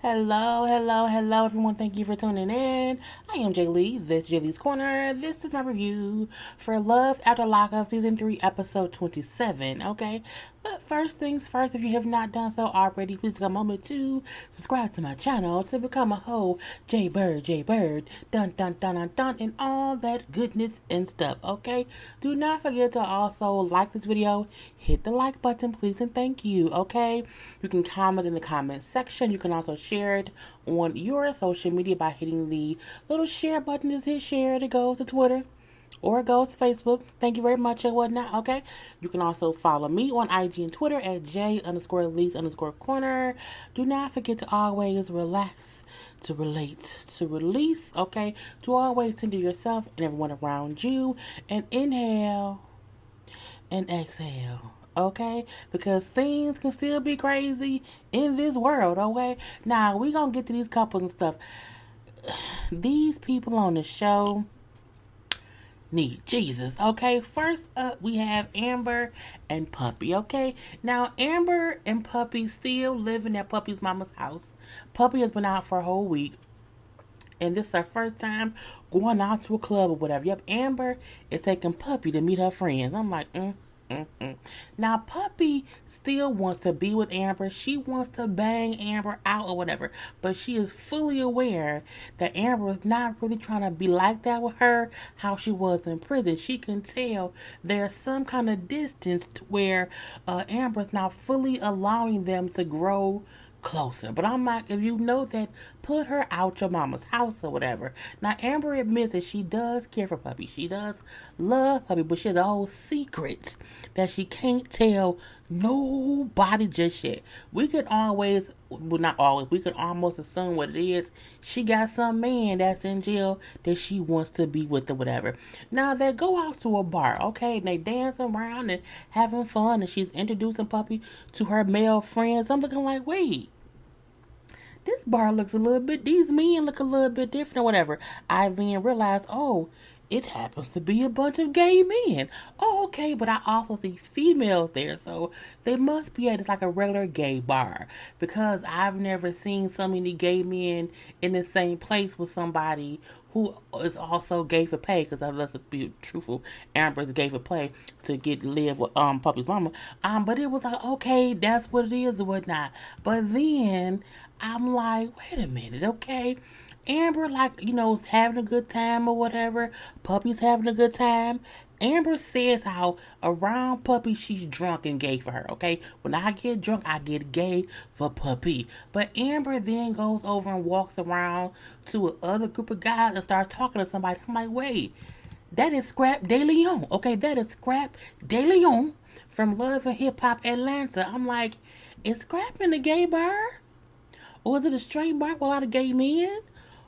Hello, everyone. Thank you for tuning in. I am JayLee. This is JLeesCorner. This is my review for Love After Lockup Season 3, Episode 27, okay? But first things first, if you have not done so already, please take a moment to subscribe to my channel to become a whole JayBird, dun, and all that goodness and stuff, okay? Do not forget to also like this video, hit the like button, please, and thank you, okay? You can comment in the comment section. You can also share it on your social media by hitting the little share button. Just hit share. It goes to Twitter or it goes to Facebook. Thank you very much and whatnot. Okay. You can also follow me on IG and Twitter at J_Lees_Corner. Do not forget to always relax, to relate, to release. Okay. To always tend to yourself and everyone around you. And inhale and exhale. Okay, because things can still be crazy in this world. Okay, now we gonna get to these couples and stuff. These people on the show need Jesus. Okay, first up we have Amber and Puppy. Okay, now Amber and Puppy still living at Puppy's mama's house. Puppy has been out for a whole week, and this is her first time going out to a club or whatever. Yep, Amber is taking Puppy to meet her friends. I'm like, Now, Puppy still wants to be with Amber. She wants to bang Amber out or whatever. But she is fully aware that Amber is not really trying to be like that with her, how she was in prison. She can tell there's some kind of distance to where Amber is not fully allowing them to grow closer. But I'm like, if you know that, put her out your mama's house or whatever. Now, Amber admits that she does care for Puppy. She does love Puppy, but she has a whole secret that she can't tell nobody just yet. We could always, well, not always, we could almost assume what it is. She got some man that's in jail that she wants to be with or whatever. Now, they go out to a bar, okay, and they dance around and having fun, and she's introducing Puppy to her male friends. I'm looking like, wait, this bar looks a little bit, these men look a little bit different or whatever. I then realized, oh, it happens to be a bunch of gay men. Oh, okay, but I also see females there, so they must be at it's like a regular gay bar, because I've never seen so many gay men in the same place with somebody who is also gay for pay, because let's be truthful, Amber's gay for pay to get live with Puppy's mama. But it was like, okay, that's what it is or whatnot. But then I'm like, wait a minute, okay? Amber, like, is having a good time or whatever. Puppy's having a good time. Amber says how around Puppy she's drunk and gay for her, okay? When I get drunk, I get gay for Puppy. But Amber then goes over and walks around to another group of guys and starts talking to somebody. I'm like, wait, that is Scrap De Leon, okay? That is Scrap De Leon from Love and Hip Hop Atlanta. I'm like, is Scrap in the gay bar? Or is it a straight bar with a lot of gay men?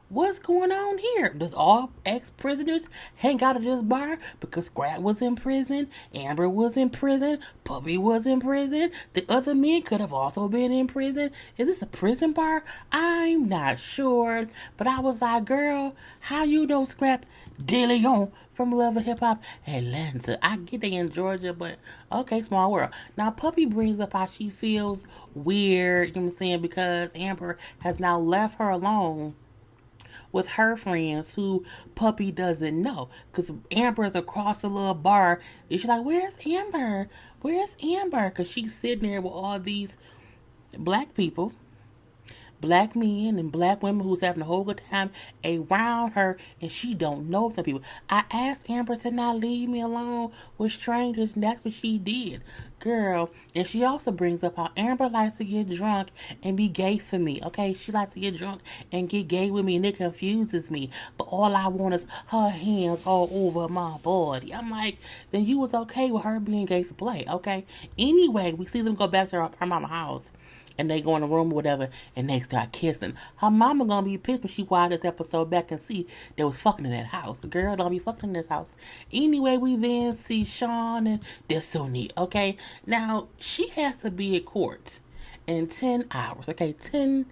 What's going on here? Does all ex-prisoners hang out at this bar? Because Scrap was in prison, Amber was in prison, Puppy was in prison, the other men could have also been in prison. Is this a prison bar? I'm not sure. But I was like, girl, how you know Scrap De Leon from Love and Hip Hop Atlanta? I get they in Georgia, but okay, small world. Now, Puppy brings up how she feels weird, you know what I'm saying, because Amber has now left her alone with her friends who Puppy doesn't know. Because Amber's across the little bar. And she's like, where's Amber? Where's Amber? Because she's sitting there with all these black people, black men and black women who's having a whole good time around her, and she don't know some people. I asked Amber to not leave me alone with strangers, and that's what she did, girl. And she also brings up how Amber likes to get drunk and be gay for me, okay? She likes to get drunk and get gay with me, and it confuses me, but all I want is her hands all over my body. I'm like, then you was okay with her being gay for play, okay? Anyway, we see them go back to her mama's house, and they go in the room or whatever, and they start kissing. Her mama gonna be pissed when she watch this episode back and see they was fucking in that house. The girl don't be fucking in this house. Anyway, we then see Shawn and Destiny, okay? Now, she has to be at court in 10 hours, okay? 10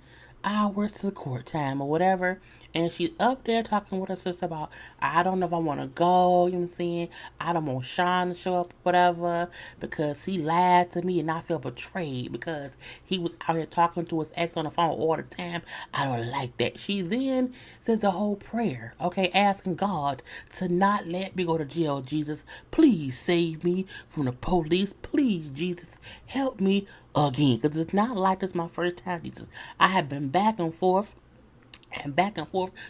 hours to court time or whatever. And she's up there talking with her sister about, I don't know if I want to go, you know what I'm saying? I don't want Shawn to show up, whatever, because he lied to me and I feel betrayed because he was out here talking to his ex on the phone all the time. I don't like that. She then says the whole prayer, okay, asking God to not let me go to jail. Jesus, please save me from the police. Please, Jesus, help me again. Because it's not like this my first time, Jesus. I have been back and forth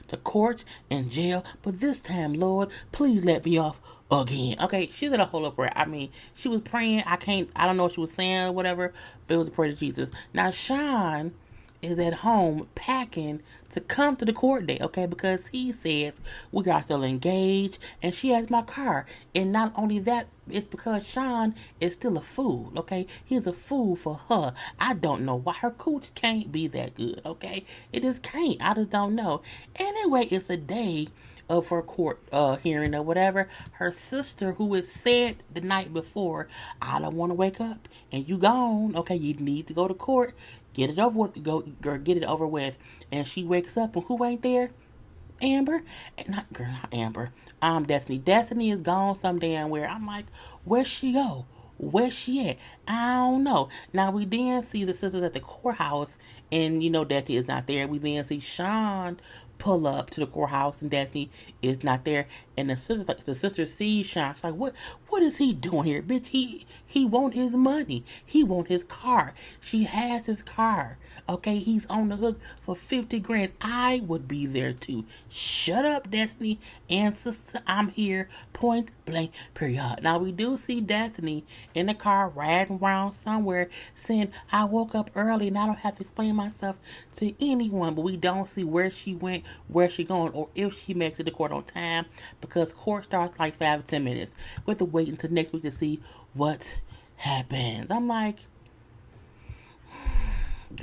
to courts and jail, but this time, Lord, please let me off again. Okay, she did a whole up prayer. I mean, she was praying. I don't know what she was saying or whatever, but it was a prayer to Jesus. Now, Shawn is at home packing to come to the court day, okay, because he says we are still engaged and she has my car. And not only that, it's because Shawn is still a fool, okay? He's a fool for her. I don't know why her cooch can't be that good, okay? It just can't. I just don't know. Anyway, it's a day of her court hearing or whatever. Her sister, who had said the night before, I don't want to wake up and you gone, okay, you need to go to court. Get it over with. Go, girl, get it over with. And she wakes up, and who ain't there? Amber. Not Amber. Destiny. Destiny is gone some damn where. I'm like, where'd she go? Where's she at? I don't know. Now we then see the sisters at the courthouse, and Destiny is not there. We then see Shawn pull up to the courthouse, and Destiny is not there. And the sister sees Shawn. She's like, what is he doing here, bitch? He want his money. He want his car. She has his car. Okay, he's on the hook for 50 grand. I would be there too. Shut up, Destiny and sister. I'm here. Point blank. Period. Now we do see Destiny in the car riding around somewhere saying, I woke up early and I don't have to explain myself to anyone. But we don't see where she went, where she going, or if she makes it to court on time, because court starts like 5 to 10 minutes. We have to wait until next week to see what happens. I'm like,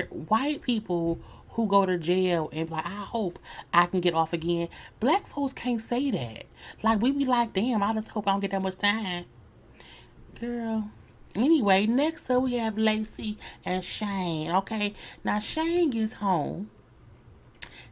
white people who go to jail and like, I hope I can get off again. Black folks can't say that. Like, we be like, damn, I just hope I don't get that much time. Girl. Anyway, next up we have Lacey and Shane. Okay, now Shane gets home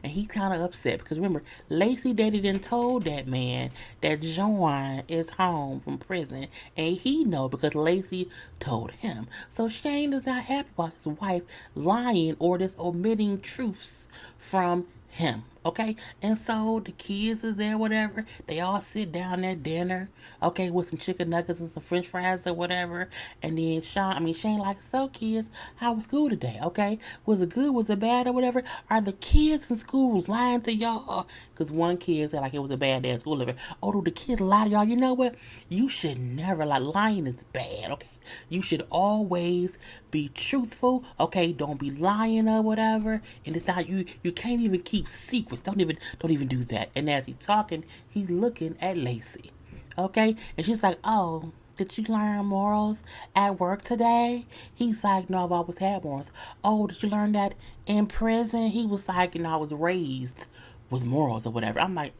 and he's kind of upset because remember, Lacey dated and told that man that John is home from prison, and he know because Lacey told him. So Shane is not happy about his wife lying or just omitting truths from him. Okay, and so the kids is there, whatever. They all sit down at dinner, okay, with some chicken nuggets and some French fries or whatever. And then Shane like, so kids, how was school today? Okay, was it good? Was it bad or whatever? Are the kids in school lying to y'all? Because one kid said like it was a bad day at school. Oh, do the kids lie to y'all? You know what? You should never lie. Lying is bad. Okay. You should always be truthful, okay? Don't be lying or whatever. And it's not you can't even keep secrets. Don't even do that. And as he's talking, he's looking at Lacey. Okay? And she's like, oh, did you learn morals at work today? He's like, no, I've always had morals. Oh, did you learn that in prison? He was like, I was raised with morals or whatever. I'm like,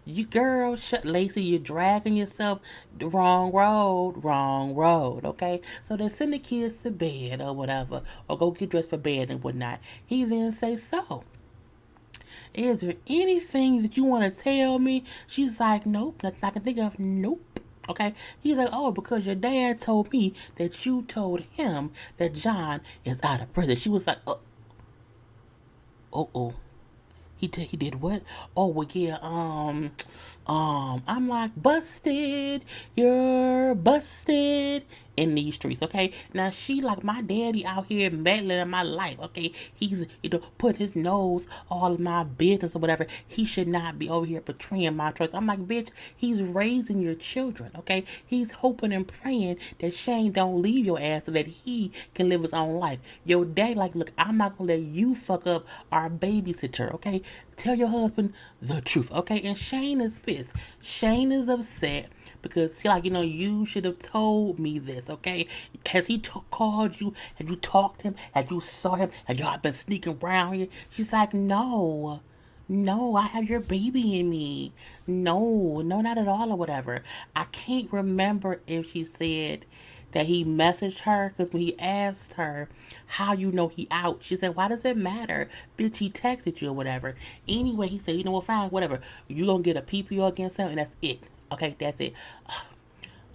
You girl, Lacey, you're dragging yourself the wrong road, okay? So they send the kids to bed or whatever, or go get dressed for bed and whatnot. He then says, so, is there anything that you want to tell me? She's like, nope, nothing I can think of, nope. Okay, he's like, oh, because your dad told me that you told him that John is out of prison. She was like, oh. He did what? Oh, well, yeah, I'm like, busted, you're busted in these streets, okay? Now, she like, my daddy out here meddling in my life, okay? He's, putting his nose all in my business or whatever. He should not be over here betraying my trust. I'm like, bitch, he's raising your children, okay? He's hoping and praying that Shane don't leave your ass so that he can live his own life. Your dad, like, look, I'm not gonna let you fuck up our babysitter, okay? Tell your husband the truth, okay? And Shane is pissed. Shane is upset because she like, you should have told me this, okay? Has he called you? Have you talked to him? Have you saw him? Have y'all been sneaking around here? She's like, no, I have your baby in me. No, not at all or whatever. I can't remember if she said that he messaged her, because when he asked her how you know he out, she said, why does it matter? Bitch, he texted you or whatever. Anyway, he said, you know what, fine, whatever. You gonna get a PPO against him, and that's it. Okay, that's it.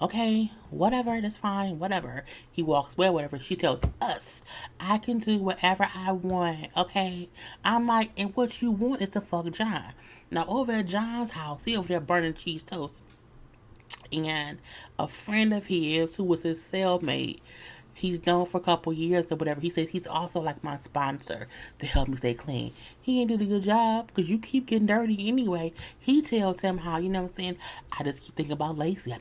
Okay, whatever, that's fine, whatever. He walks away, whatever. She tells us, I can do whatever I want, okay? I'm like, and what you want is to fuck John. Now, over at John's house, he over there burning cheese toast. And a friend of his, who was his cellmate, he's known for a couple years or whatever. He says he's also like my sponsor to help me stay clean. He ain't did a good job because you keep getting dirty anyway. He tells him how, you know what I'm saying? I just keep thinking about Lacey. I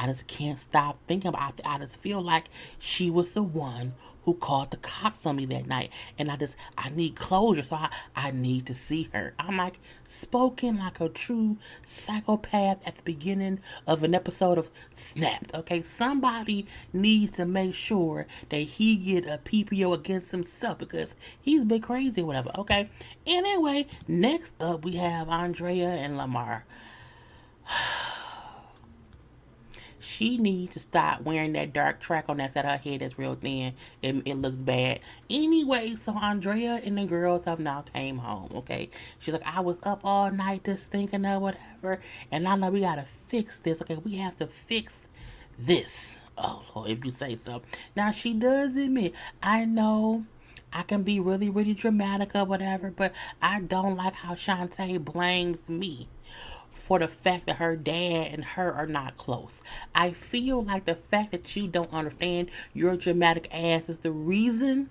just can't stop thinking about it. I just feel like she was the one who called the cops on me that night. And I need closure. So I need to see her. I'm like, spoken like a true psychopath at the beginning of an episode of Snapped. Okay, somebody needs to make sure that he get a PPO against himself because he's a bit crazy or whatever. Okay, anyway, next up we have Andrea and Lamar. She needs to stop wearing that dark track on that side of her head that's real thin. It looks bad. Anyway, so Andrea and the girls have now came home, okay? She's like, I was up all night just thinking of whatever, and I know we gotta fix this, okay? We have to fix this. Oh, if you say so. Now, she does admit, I know I can be really, really dramatic or whatever, but I don't like how Shantae blames me for the fact that her dad and her are not close. I feel like the fact that you don't understand your dramatic ass is the reason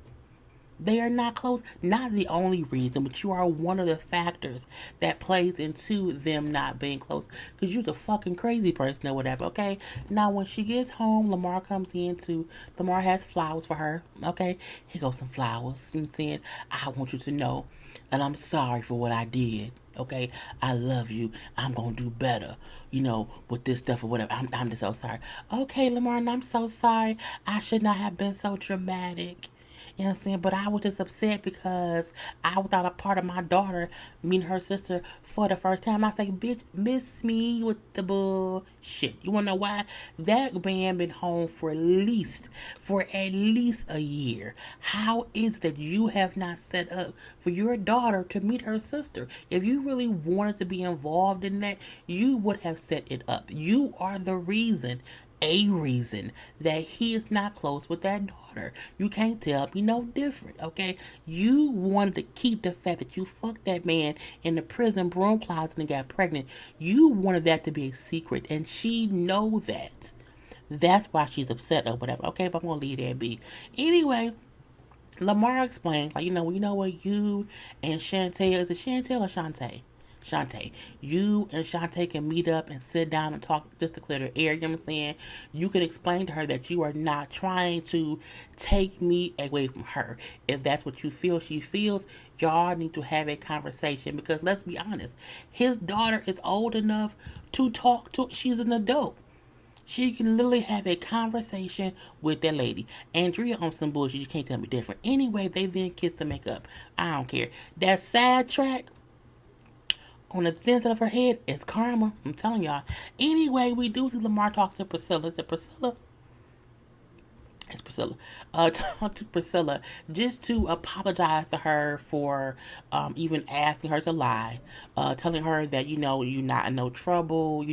they are not close. Not the only reason, but you are one of the factors that plays into them not being close. Because you're the fucking crazy person or whatever, okay? Now, when she gets home, Lamar comes in to... Lamar has flowers for her, okay? Here goes some flowers. And saying, I want you to know that I'm sorry for what I did. Okay, I love you. I'm gonna do better, with this stuff or whatever. I'm just so sorry. Okay, Lamar, and I'm so sorry. I should not have been so dramatic. You know what I'm saying? But I was just upset because I was not a part of my daughter meeting her sister for the first time. I say, bitch, miss me with the bullshit. You wanna know why? That man been home for at least a year. How is it that you have not set up for your daughter to meet her sister? If you really wanted to be involved in that, you would have set it up. You are the reason that he is not close with that daughter. You can't tell me no different, okay? You wanted to keep the fact that you fucked that man in the prison broom closet and got pregnant. You wanted that to be a secret, and she know that. That's why she's upset or whatever, okay? But I'm gonna leave that be. Anyway, Lamar explained, we know what you and Shantae, is it Chantel or Shantae? Shantae. You and Shantae can meet up and sit down and talk just to clear the air. You know what I'm saying? You can explain to her that you are not trying to take me away from her. If that's what you feel she feels, y'all need to have a conversation because let's be honest, his daughter is old enough to talk to. She's an adult. She can literally have a conversation with that lady. Andrea on some bullshit. You can't tell me different. Anyway, they then kiss and make up. I don't care. That side track on the thin side of her head is karma. I'm telling y'all. Anyway, we do see Lamar talks to Priscilla. Is it Priscilla? It's Priscilla. Talk to Priscilla just to apologize to her for even asking her to lie. Telling her that, you're not in no trouble.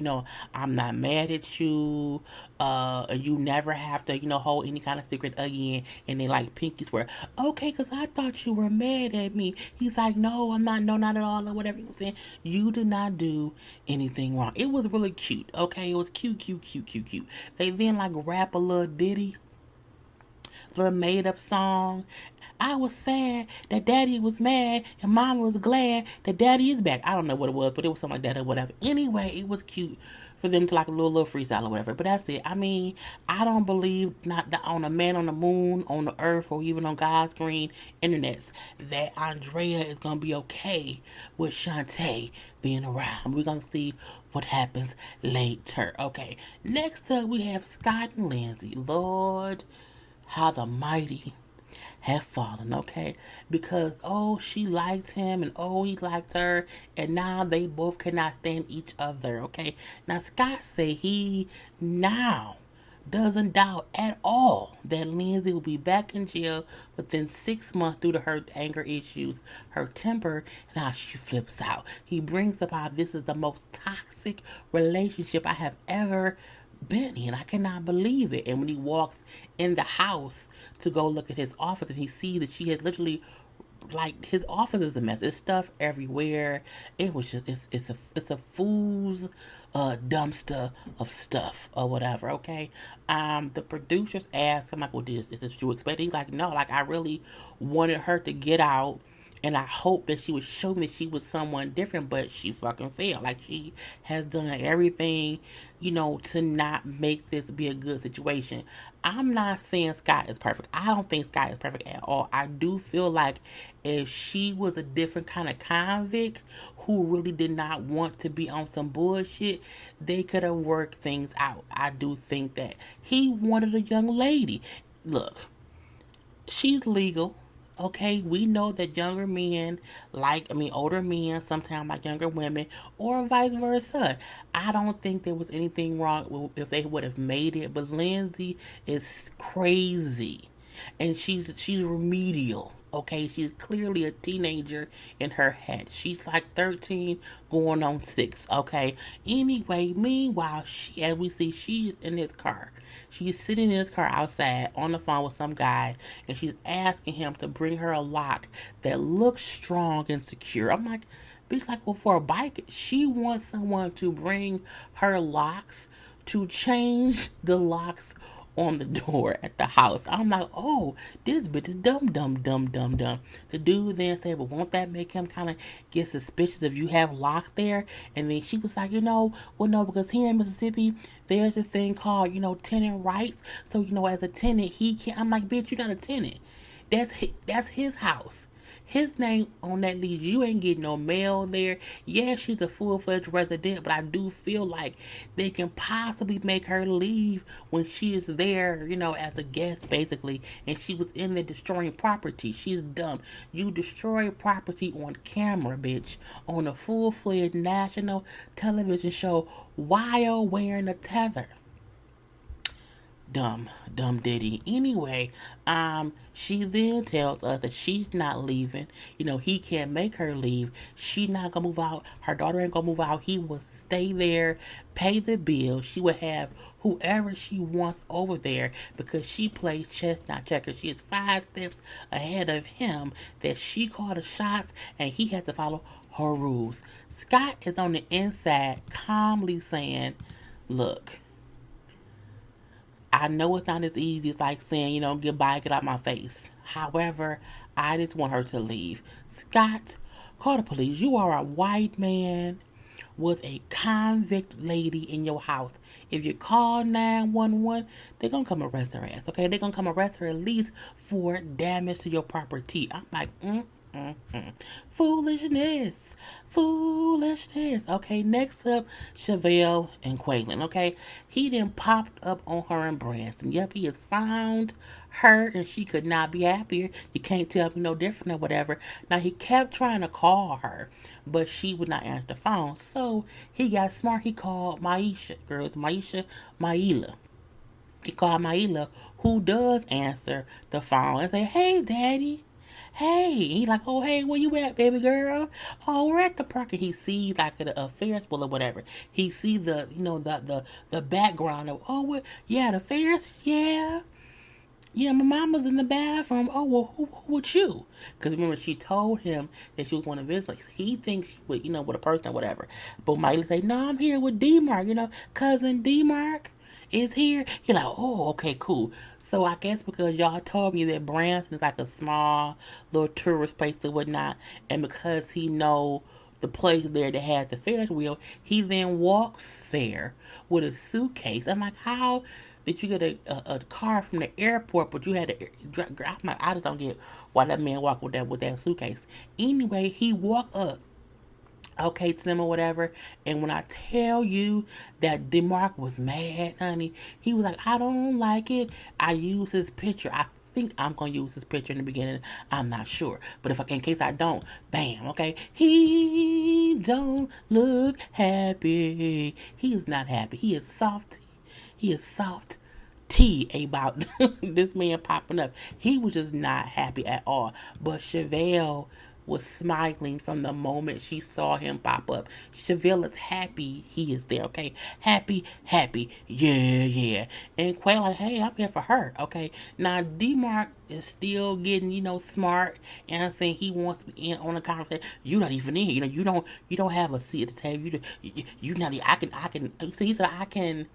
I'm not mad at you. You never have to, hold any kind of secret again. And they like pinky swear. Okay, because I thought you were mad at me. He's like, no, I'm not. No, not at all. Or whatever you were saying. You did not do anything wrong. It was really cute. Okay, it was cute. They then rap a little ditty. Little made up song. I was sad that daddy was mad and mom was glad that daddy is back. I don't know what it was, but it was something like that or whatever. Anyway, it was cute for them to a little freestyle or whatever. But that's it. I mean, I don't believe not on a man on the moon, on the earth, or even on God's green internets that Andrea is gonna be okay with Shantae being around. We're gonna see what happens later. Okay. Next up we have Scott and Lindsey. Lord, how the mighty have fallen, okay? Because, she likes him and, he likes her, and now they both cannot stand each other, okay? Now, Scott say he now doesn't doubt at all that Lindsey will be back in jail within 6 months due to her anger issues, her temper, and how she flips out. He brings up how this is the most toxic relationship I have ever been in. I cannot believe it. And when he walks in the house to go look at his office and he sees that she has literally, like, his office is a mess. There's stuff everywhere. It was just it's a fool's dumpster of stuff or whatever. Okay. The producers asked him, like, well, is this what you expected? He's like, no, like, I really wanted her to get out, and I hope that she would show me that she was someone different, but she fucking failed. Like, she has done everything, to not make this be a good situation. I'm not saying Scott is perfect. I don't think Scott is perfect at all. I do feel like if she was a different kind of convict who really did not want to be on some bullshit, they could have worked things out. I do think that he wanted a young lady. Look, she's legal. Okay, we know that younger men older men sometimes like younger women, or vice versa. I don't think there was anything wrong if they would have made it, but Lindsey is crazy, and she's remedial. Okay, she's clearly a teenager in her head. She's like 13 going on 6. Okay, anyway, meanwhile, as we see, she's in his car. She's sitting in his car outside on the phone with some guy, and she's asking him to bring her a lock that looks strong and secure. I'm like, bitch, like, well, for a bike, she wants someone to bring her locks, to change the locks on the door at the house. I'm like, oh, this bitch is dumb, dumb, dumb, dumb, dumb. The dude then said, well, won't that make him kind of get suspicious if you have locks there? And then she was like, well, no, because here in Mississippi, there's this thing called, tenant rights. So, as a tenant, he can't. I'm like, bitch, you're not a tenant. That's his house. His name on that lease. You ain't getting no mail there. Yeah, she's a full-fledged resident, but I do feel like they can possibly make her leave when she is there, as a guest, basically, and she was in there destroying property. She's dumb. You destroy property on camera, bitch, on a full-fledged national television show while wearing a tether. Dumb ditty. Anyway, she then tells us that she's not leaving. He can't make her leave. She not gonna move out. Her daughter ain't gonna move out. He will stay there, pay the bill. She will have whoever she wants over there because she plays chess, not checkers. She is 5 steps ahead of him. That she called the shots and he has to follow her rules. Scott is on the inside, calmly saying, "Look, I know it's not as easy as like saying, goodbye, get out my face. However, I just want her to leave. Scott, call the police. You are a white man with a convict lady in your house. If you call 911, they're going to come arrest her ass, okay? They're going to come arrest her at least for damage to your property." I'm like, Foolishness. Okay, next up, Chevelle and Quaylen. Okay, he then popped up on her and Branson. Yep, he has found her and she could not be happier. You can't tell me no different or whatever. Now, he kept trying to call her, but she would not answer the phone. So he got smart. He called Maisha. Girls, Maila. He called Maila, who does answer the phone, and say, "Hey, Daddy. Hey." He like, "Oh, hey, where you at, baby girl?" "Oh, we're at the park." And he sees like a Ferris wheel or whatever. He sees the background of, "Oh, what? Yeah, the Ferris, yeah. Yeah, my mama's in the bathroom." "Oh, well, who with you?" Because remember, she told him that she was one of his. Like, he thinks she with a person or whatever. But Miley say, "No, I'm here with D-Mark. Cousin D-Mark is here." You're like, "Oh, okay, cool." So I guess because y'all told me that Branson is like a small little tourist place and whatnot, and because he know the place there that has the Ferris wheel, he then walks there with a suitcase. I'm like, how did you get a car from the airport, but you had to? I'm like, I just don't get why that man walked with that suitcase. Anyway, he walked up, okay, to them or whatever. And when I tell you that DeMarc was mad, honey, he was like, "I don't like it. I use his picture. I think I'm going to use his picture in the beginning. I'm not sure. But in case I don't, bam, okay. He don't look happy." He is not happy. He is soft. He is soft tea about this man popping up. He was just not happy at all. But Chevelle was smiling from the moment she saw him pop up. Chevelle is happy he is there, okay? Happy, happy, yeah, yeah. And Quay like, hey, I'm here for her, okay? Now, D-Mark is still getting, smart, and I'm saying he wants to be in on the conversation. You're not even in, you don't have a seat at the table. You not. I can. So he said,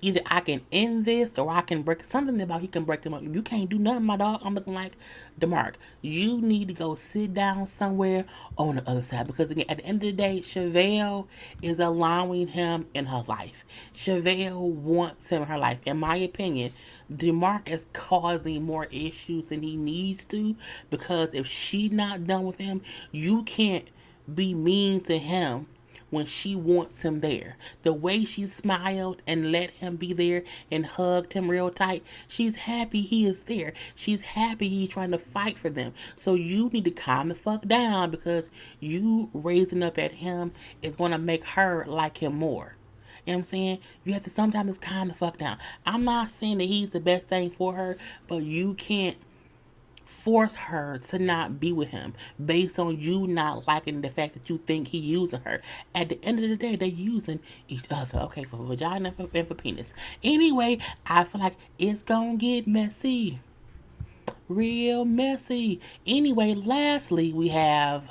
either I can end this or I can break something about he can break them up. You can't do nothing, my dog. I'm looking like DeMarc. You need to go sit down somewhere on the other side. Because again, at the end of the day, Chevelle is allowing him in her life. Chevelle wants him in her life. In my opinion, DeMarc is causing more issues than he needs to. Because if she's not done with him, you can't be mean to him when she wants him there. The way she smiled and let him be there and hugged him real tight, she's happy he is there. She's happy he's trying to fight for them. So you need to calm the fuck down, because you raising up at him is going to make her like him more. You know what I'm saying? You have to sometimes calm the fuck down. I'm not saying that he's the best thing for her, but you can't force her to not be with him based on you not liking the fact that you think he using her. At the end of the day, they're using each other, okay, for vagina and for penis. Anyway, I feel like it's gonna get messy. Real messy. Anyway, lastly, we have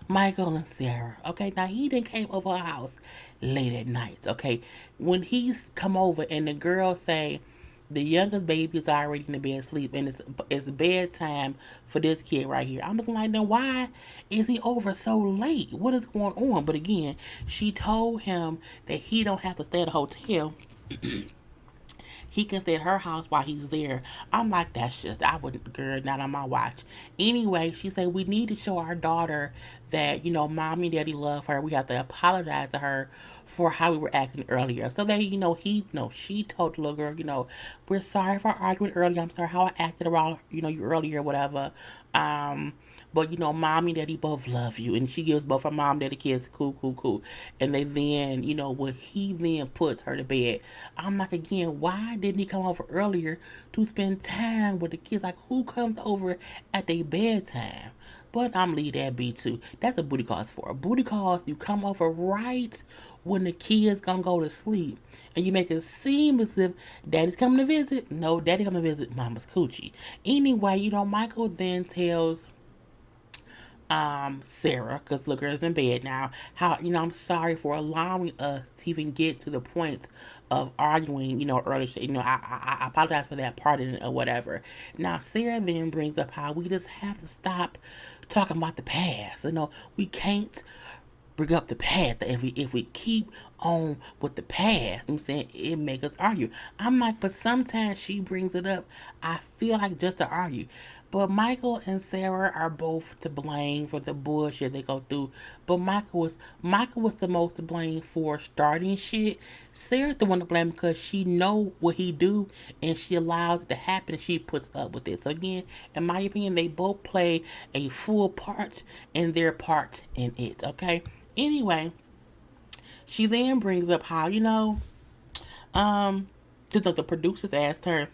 Michael and Sarah. Okay, now he then came over our house late at night, okay? When he's come over and the girls say, the youngest baby is already in the bed asleep, and it's bedtime for this kid right here. I'm looking like, then why is he over so late? What is going on? But again, she told him that he don't have to stay at a hotel. He can stay at her house while he's there. I'm like, I wouldn't, girl, not on my watch. Anyway, she said, we need to show our daughter that, mommy and daddy love her. We have to apologize to her for how we were acting earlier. So they, she told the little girl, we're sorry for arguing earlier. I'm sorry how I acted around, you earlier, whatever. But, mommy and daddy both love you. And she gives both her mom and daddy kiss, cool. And they then, when he then puts her to bed, I'm like, again, why didn't he come over earlier to spend time with the kids? Like, who comes over at their bedtime? But I'm leave that be too. That's what booty calls for. Booty calls, you come over right when the kids gonna go to sleep. And you make it seem as if daddy's coming to visit. No, daddy coming to visit mama's coochie. Anyway, Michael then tells Sarah, because look, girl's in bed now, how, I'm sorry for allowing us to even get to the point of arguing, earlier. I apologize for that part or whatever. Now, Sarah then brings up how we just have to stop talking about the past. We can't bring up the past. If we keep on with the past, I'm saying, it makes us argue. I'm like, but sometimes she brings it up, I feel like, just to argue. But Michael and Sarah are both to blame for the bullshit they go through. But Michael was the most to blame for starting shit. Sarah's the one to blame because she know what he do and she allows it to happen and she puts up with it. So again, in my opinion, they both play a full part in their part in it. Okay. Anyway, she then brings up how, the producers asked her,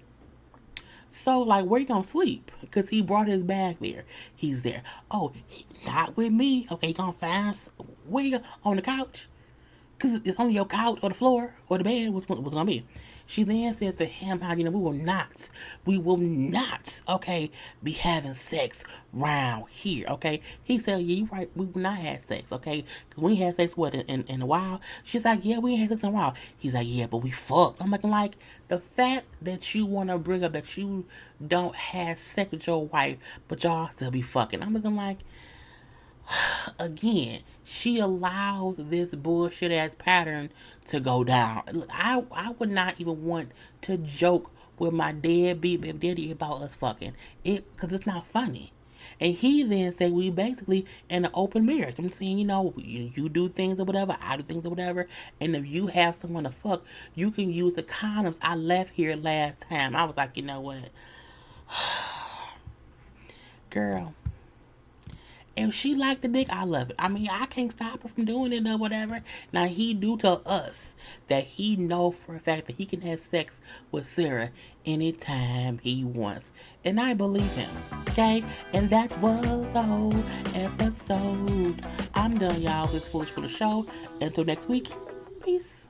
so, like, where you gonna sleep? Because he brought his bag there. He's there. Oh, not with me. Okay, you gonna find where you on the couch? Because it's on your couch or the floor or the bed. What's gonna be? She then says to him how, we will not, okay, be having sex round here, okay? He said, yeah, you're right, we will not have sex, okay? Because we ain't had sex, in a while? She's like, yeah, we ain't had sex in a while. He's like, yeah, but we fucked. I'm like, the fact that you want to bring up that you don't have sex with your wife, but y'all still be fucking. I'm looking like, again, she allows this bullshit ass pattern to go down. Look, I would not even want to joke with my deadbeat baby daddy about us fucking it, because it's not funny. And he then said, we basically in an open marriage. I'm saying, you do things or whatever, I do things or whatever, and if you have someone to fuck, you can use the condoms I left here last time. I was like, you know what, girl, If she like the dick, I love it. I mean, I can't stop her from doing it or whatever. Now, he do tell us that he know for a fact that he can have sex with Sarah anytime he wants. And I believe him. Okay? And that was the whole episode. I'm done, y'all. This is Foolish for the show. Until next week, peace.